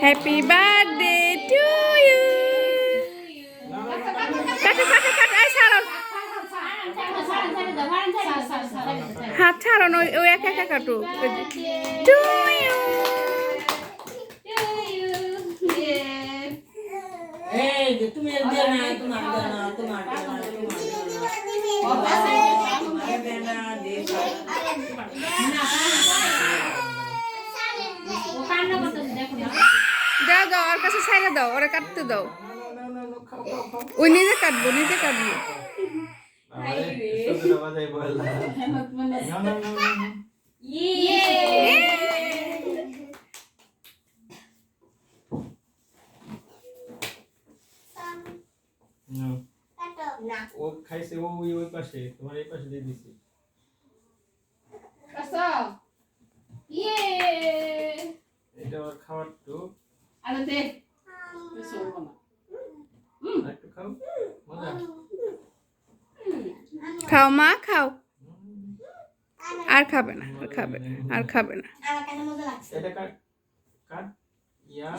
Happy birthday to you. কাটো কাটো কাটো, এই ছাড়ো, হাত ছাড়ো না, ওই একা একা কাটো। To you. তুমি দাও দাও, ওর কাছে ছাইড়া দাও, ওরা কাটতে দাও। ওই নিজে কাটবো, নিজে কাটবো। ও খাইছে, ও ওই পাশে, তোমার এই পাশে দিয়ে দিছি। এটা ওর খাওয়ার তো একটু খাও, মজা। খাও মা, খাও। আর খাবে না, আর খাবে না, আর খাবে না। এটা কাট কাট ইয়া